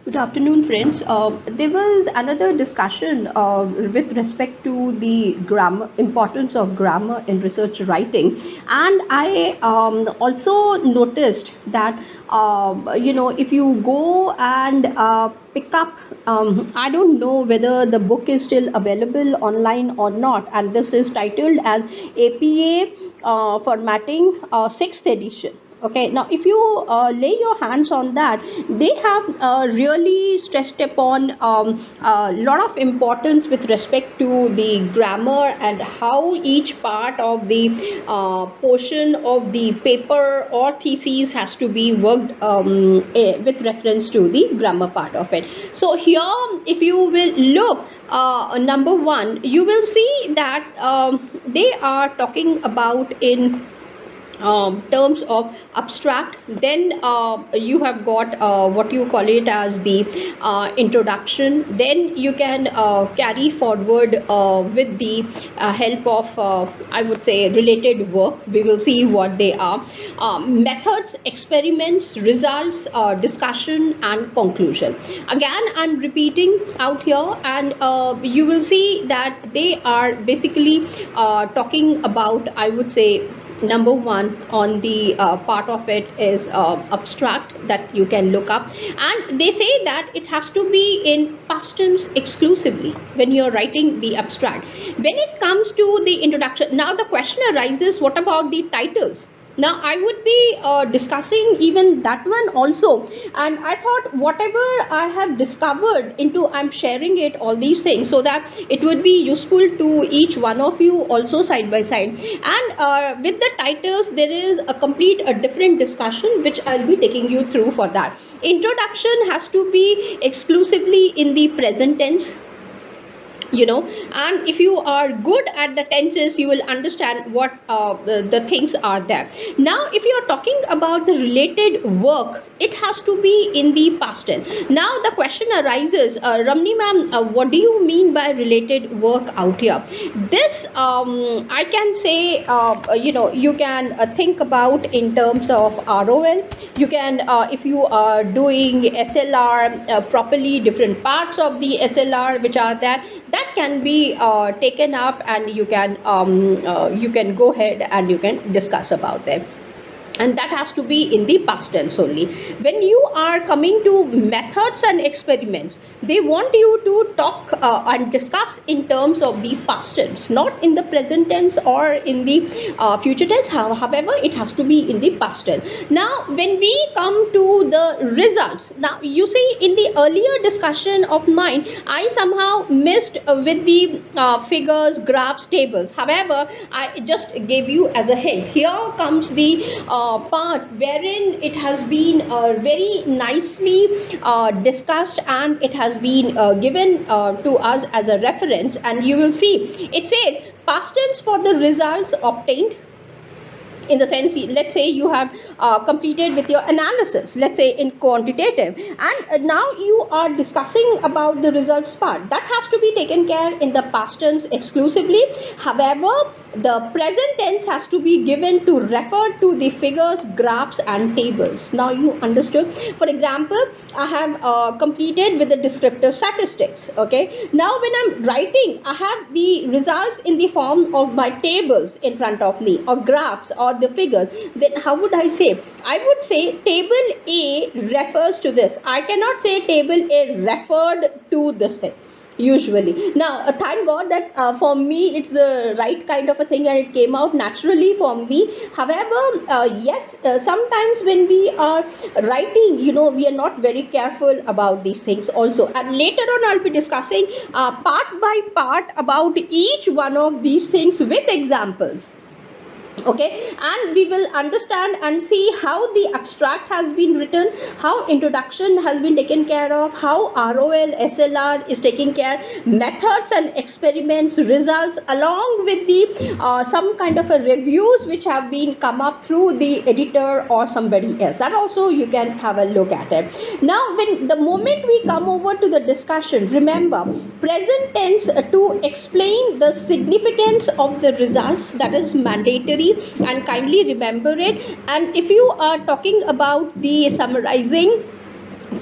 Good afternoon, friends. There was another discussion with respect to the grammar importance of grammar in research writing, and I also noticed that if you go and pick up, I don't know whether the book is still available online or not, and this is titled as APA formatting sixth edition. Okay, now if you lay your hands on that, they have really stressed upon a lot of importance with respect to the grammar and how each part of the portion of the paper or thesis has to be worked with reference to the grammar part of it. So here, if you will look, number one, you will see that they are talking about in terms of abstract. Then you have got what you call it as the introduction. Then you can carry forward with the help of I would say related work. We will see what they are. Methods, experiments, results, discussion and conclusion. Again, I'm repeating out here, and you will see that they are basically talking about, I would say, number one on the part of it is abstract that you can look up, and they say that it has to be in past tense exclusively when you're writing the abstract. When it comes to the introduction, now the question arises, what about the titles? Now I would be discussing even that one also, and I thought whatever I have discovered into, I'm sharing it, all these things, so that it would be useful to each one of you also side by side. And with the titles there is a complete a different discussion which I'll be taking you through. For that, introduction has to be exclusively in the present tense, and if you are good at the tenses, you will understand what the things are there. Now if you are talking about the related work, it has to be in the past tense. Now the question arises, Ramni ma'am, what do you mean by related work out here? This I can say, you can think about in terms of ROL. You can, if you are doing SLR properly, different parts of the SLR which are there, that can be taken up, and you can go ahead and you can discuss about them, and that has to be in the past tense only. When you are coming to methods and experiments, they want you to talk and discuss in terms of the past tense, not in the present tense or in the future tense. However, it has to be in the past tense. Now when we come to the results, now you see in the earlier discussion of mine, I somehow missed with the figures, graphs, tables. However, I just gave you as a hint. Here comes the part wherein it has been very nicely discussed, and it has been given to us as a reference, and you will see it says past tense for the results obtained. In the sense, let's say you have completed with your analysis, let's say in quantitative, and now you are discussing about the results part, that has to be taken care in the past tense exclusively. However, the present tense has to be given to refer to the figures, graphs and tables. Now you understood. For example, I have completed with the descriptive statistics. Okay, now when I'm writing, I have the results in the form of my tables in front of me, or graphs, or the figures. Then how would I say? I would say table A refers to this. I cannot say table A referred to this thing usually. Now thank God that for me it's the right kind of a thing, and it came out naturally for me. However, yes, sometimes when we are writing, we are not very careful about these things also, and later on I'll be discussing part by part about each one of these things with examples. Okay, and we will understand and see how the abstract has been written, how introduction has been taken care of, how ROL, SLR is taking care, methods and experiments, results, along with the some kind of a reviews which have been come up through the editor or somebody else. That also you can have a look at it. Now when the moment we come over to the discussion, remember present tense to explain the significance of the results, that is mandatory, and kindly remember it. And if you are talking about the summarizing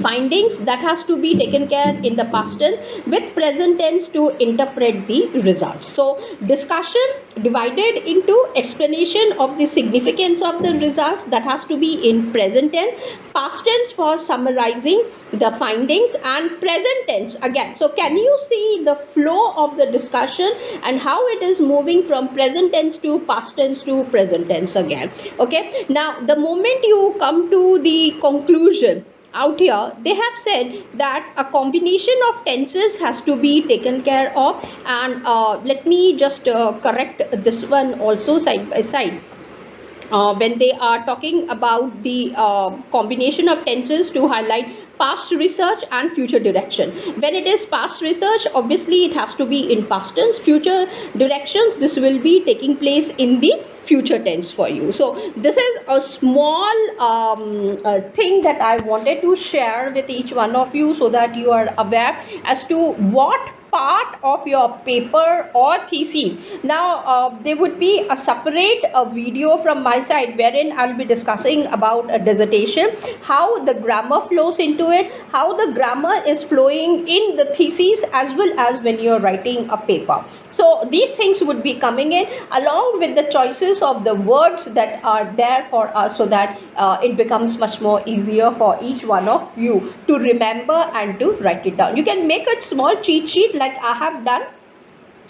findings, that has to be taken care in the past tense with present tense to interpret the results. So discussion divided into explanation of the significance of the results, that has to be in present tense, past tense for summarizing the findings, and present tense again. So can you see the flow of the discussion and how it is moving from present tense to past tense to present tense again. Okay, now the moment you come to the conclusion out here, they have said that a combination of tenses has to be taken care of, and let me just correct this one also side by side. When they are talking about the combination of tenses to highlight past research and future direction. When it is past research, obviously it has to be in past tense. Future directions, this will be taking place in the future tense for you. So this is a small thing that I wanted to share with each one of you, so that you are aware as to what part of your paper or thesis. Now there would be a separate video from my side wherein I'll be discussing about a dissertation, how the grammar flows into it, how the grammar is flowing in the thesis as well as when you're writing a paper. So these things would be coming in along with the choices of the words that are there for us, so that it becomes much more easier for each one of you to remember and to write it down. You can make a small cheat sheet like I have done,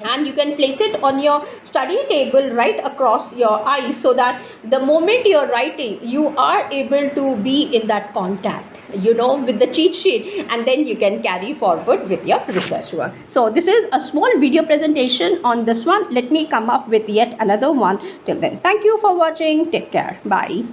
and you can place it on your study table right across your eyes, so that the moment you're writing, you are able to be in that contact, you know, with the cheat sheet, and then you can carry forward with your research work. So this is a small video presentation on this one. Let me come up with yet another one. Till then, thank you for watching. Take care. Bye.